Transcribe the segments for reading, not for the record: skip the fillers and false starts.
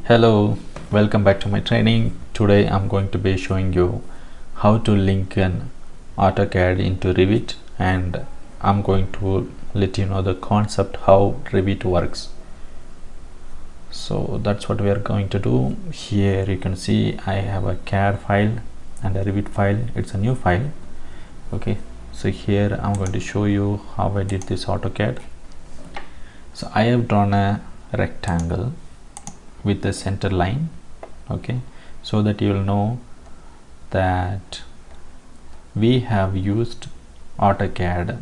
Hello, welcome back to my training. Today I'm going to be showing you how to link an AutoCAD into Revit, and I'm going to let you know the concept how Revit works. So that's what we are going to do. Here you can see I have a CAD file and a Revit file. It's a new file. Okay, so here I'm going to show you how I did this AutoCAD. So I have drawn a rectangle with the center line, okay, so that you will know that we have used AutoCAD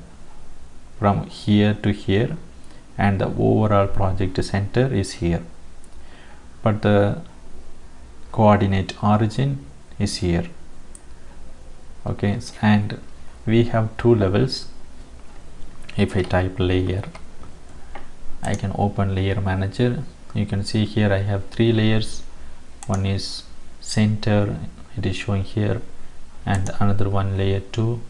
from here to here and the overall project center is here, but the coordinate origin is here. Okay, and we have two levels. If I type layer, I can open layer manager. You can see here I have three layers. One is center, it is showing here, and another one layer 2,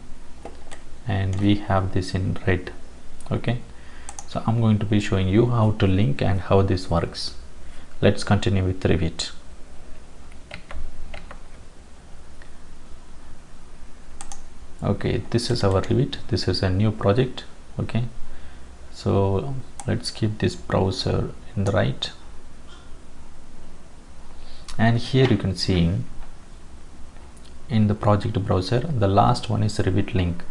and we have this in red. Okay, so I'm going to be showing you how to link and how this works. Let's continue with Revit. Okay, this is our Revit. This is a new project. Okay, so let's keep this browser in the right, and here you can see in the project browser the last one is Revit Link.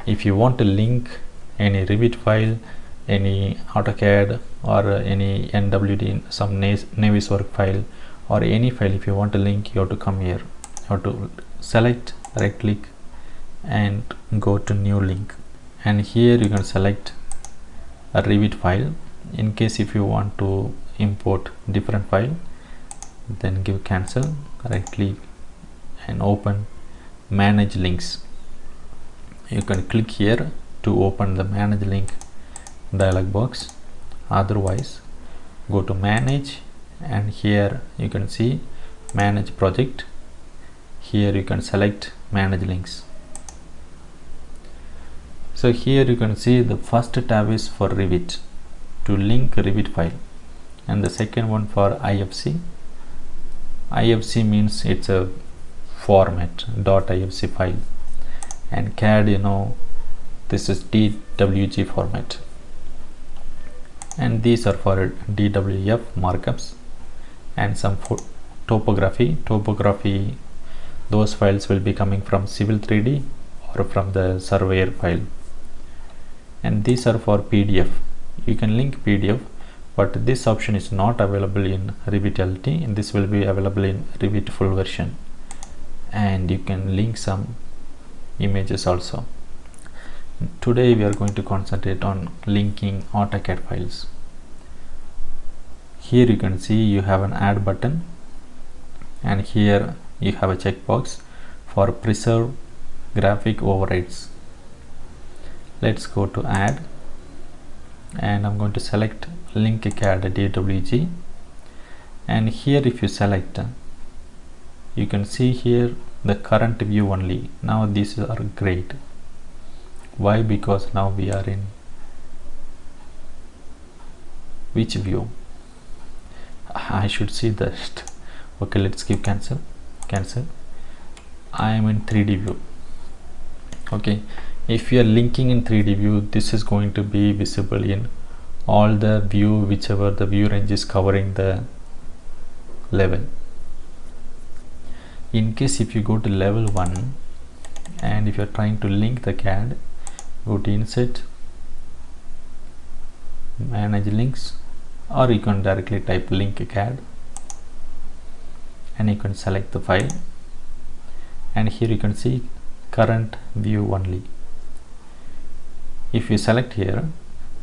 If you want to link any Revit file, any AutoCAD or any NWD, some Navisworks file or any file, if you want to link, you have to come here. You have to select, right click and go to new link, and here you can select a Revit file. In case if you want to import different file, then give cancel, right click and open manage links. You can click here to open the manage link dialog box. Otherwise go to manage, and here you can see manage project. Here you can select manage links. So here you can see the first tab is for Revit, to link Revit file, and the second one for IFC. IFC means it's a format .ifc file, and CAD, you know, this is DWG format, and these are for DWF markups and some topography. Those files will be coming from Civil 3D or from the surveyor file, and these are for PDF. You can link PDF, but this option is not available in Revit LT, and this will be available in Revit full version, and you can link some images also. Today we are going to concentrate on linking AutoCAD files. Here you can see you have an add button, and here you have a checkbox for preserve graphic overrides. Let's go to add, and I'm going to select link CAD DWG, and here if you select, you can see here the current view only. Now these are great. Why? Because now we are in which view? I should see that. Okay, let's give cancel. I am in 3D view. Okay, if you are linking in 3D view, this is going to be visible in all the view, whichever the view range is covering the level. In case if you go to level 1, and if you are trying to link the CAD, go to insert, manage links, or you can directly type link CAD, and you can select the file, and here you can see current view only. If you select here,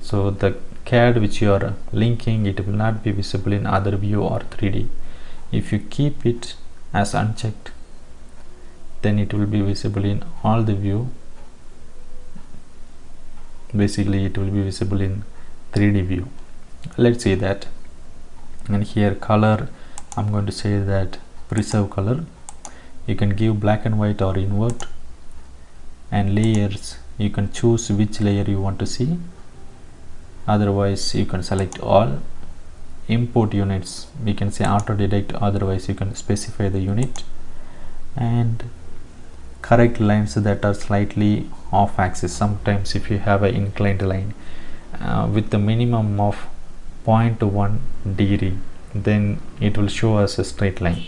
so the CAD which you are linking, it will not be visible in other view or 3D. If you keep it as unchecked, then it will be visible in all the view. Basically it will be visible in 3D view. Let's see that. And here color, I'm going to say that preserve color. You can give black and white or invert, and layers, you can choose which layer you want to see. Otherwise you can select all, import units, we can say auto detect, otherwise you can specify the unit, and correct lines that are slightly off axis. Sometimes if you have an inclined line with the minimum of 0.1 degree, then it will show us a straight line.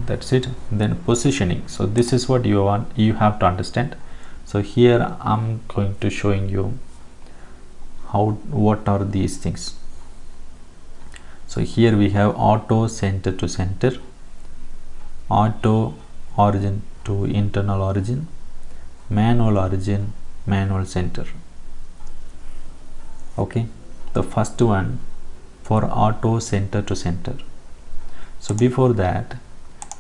That's it. Then positioning, so this is what you have to understand. So here I'm going to showing you what are these things. So here we have auto center to center, auto origin to internal origin, manual origin, manual center. Okay, the first one for auto center to center. So before that,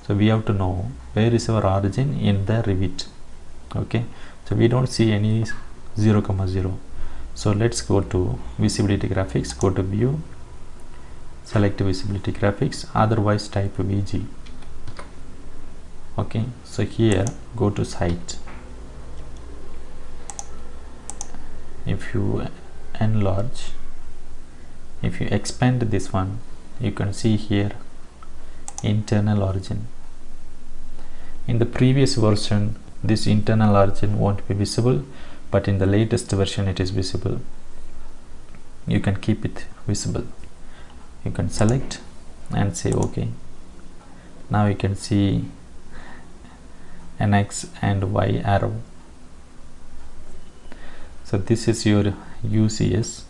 so we have to know where is our origin in the Revit. Okay, so we don't see any 0, 0. So let's go to visibility graphics, go to view, select visibility graphics, otherwise type VG. Okay, so here go to site. If you enlarge, if you expand this one, you can see here internal origin. In the previous version this internal origin won't be visible, but in the latest version it is visible. You can keep it visible. You can select and say OK. Now you can see an X and Y arrow. So this is your UCS.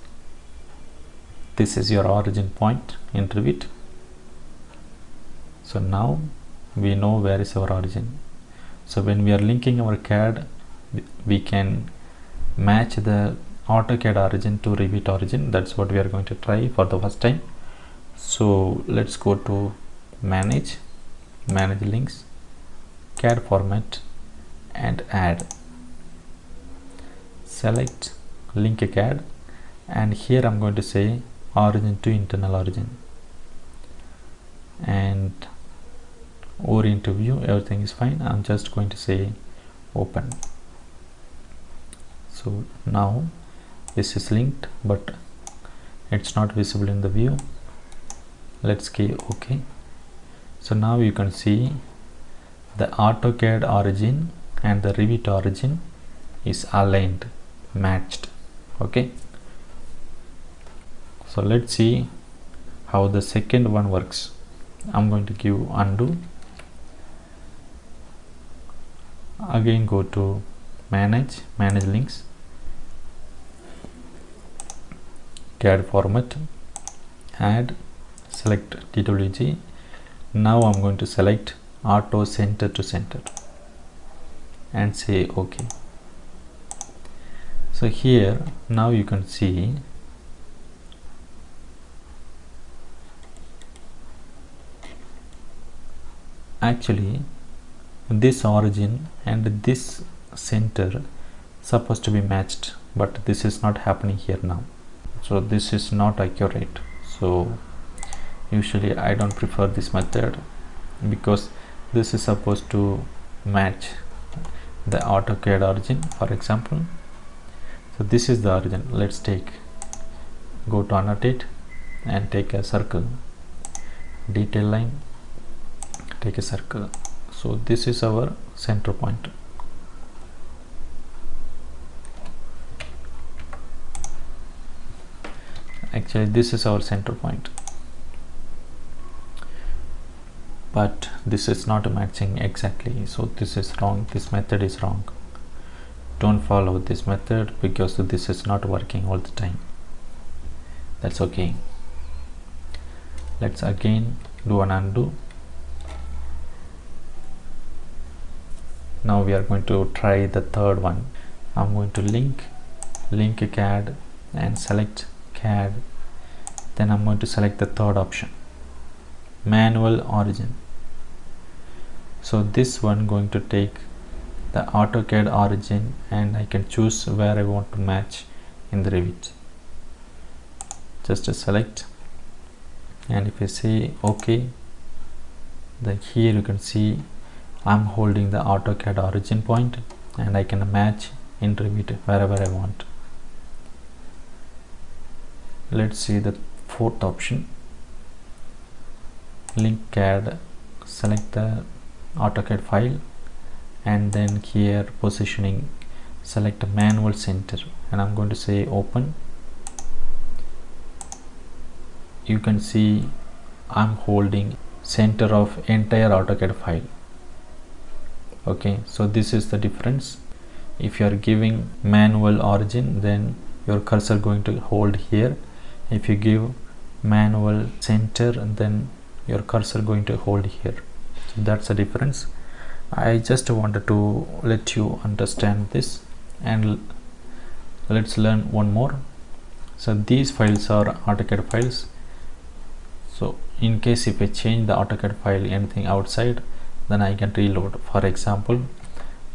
This is your origin point in Revit. So now we know where is our origin. So when we are linking our CAD, we can match the AutoCAD origin to Revit origin. That's what we are going to try for the first time. So let's go to manage links, CAD format, and add. Select link CAD, and here I'm going to say origin to internal origin, and orient to view, everything is fine. I'm just going to say open. So now this is linked, but it's not visible in the view. Let's key OK. So now you can see the AutoCAD origin and the Revit origin is aligned, matched. Okay, so let's see how the second one works. I'm going to give undo. Again go to manage links, CAD format, add, select TWG. Now I'm going to select auto center to center and say OK. So here now you can see actually this origin and this center supposed to be matched, but this is not happening here now. So this is not accurate. So usually I don't prefer this method, because this is supposed to match the AutoCAD origin, for example. So this is the origin. Let's go to annotate and take a circle, detail line, take a circle. So this is our center point. Actually this is our center point, but this is not matching exactly. So this is wrong, this method is wrong. Don't follow this method, because this is not working all the time. That's okay. Let's again do an undo. Now we are going to try the third one. I'm going to link CAD and select CAD. Then I'm going to select the third option, manual origin. So this one going to take the AutoCAD origin, and I can choose where I want to match in the Revit. Just select, and if I say OK, then here you can see I'm holding the AutoCAD origin point, and I can match in Revit wherever I want. let's see the fourth option, link CAD. Select the AutoCAD file, and then here positioning, select manual center, and I'm going to say open. You can see I'm holding center of entire AutoCAD file. Okay, so this is the difference. If you are giving manual origin, then your cursor going to hold here. If you give manual center, then your cursor going to hold here. So that's the difference. I just wanted to let you understand this, and let's learn one more. So these files are AutoCAD files. So in case if I change the AutoCAD file anything outside, then I can reload. For example,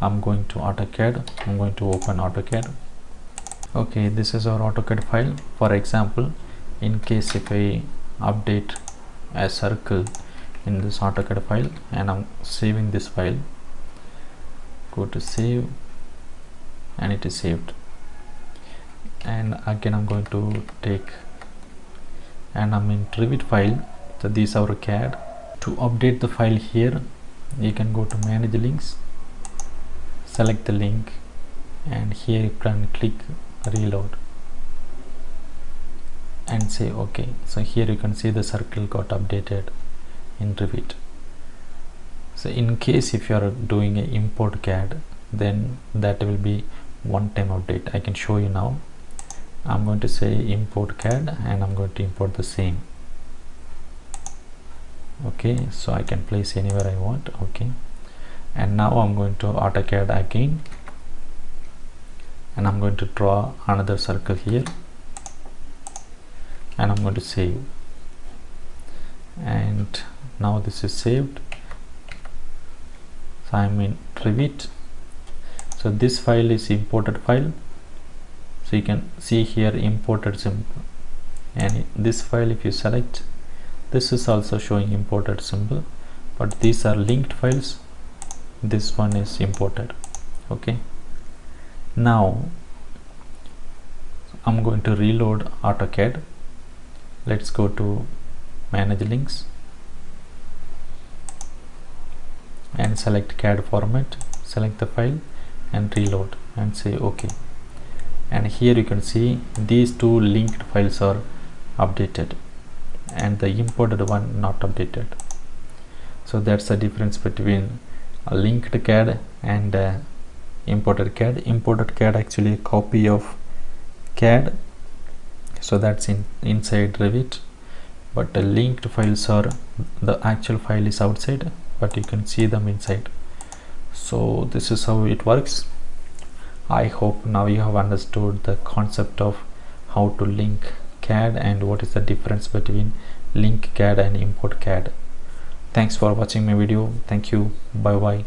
I'm going to AutoCAD, I'm going to open AutoCAD. Okay, this is our AutoCAD file. For example, in case if I update a circle in this AutoCAD file, and I'm saving this file, go to save, and it is saved. And again I'm going to take, and I'm in Revit file. So these are CAD. To update the file here, you can go to manage links, select the link, and here you can click reload and say okay. So here you can see the circle got updated in Revit. So in case if you are doing a import CAD, then that will be one-time update. I can show you now. I'm going to say import CAD, and I'm going to import the same. Okay, so I can place anywhere I want. Okay, and now I'm going to AutoCAD again, and I'm going to draw another circle here, and I'm going to save. And now this is saved. So I'm in Revit. So this file is imported file. So you can see here imported symbol, and this file if you select, this is also showing imported symbol, but these are linked files. This one is imported. Okay, now I'm going to reload AutoCAD. Let's go to manage links and select CAD format, select the file and reload and say okay. And here you can see these two linked files are updated and the imported one not updated. So that's the difference between a linked CAD and imported CAD. Imported CAD actually a copy of CAD, so that's inside Revit, but the linked files are, the actual file is outside, but you can see them inside. So this is how it works. I hope now you have understood the concept of how to link CAD and what is the difference between link CAD and import CAD. Thanks for watching my video. Thank you. Bye bye.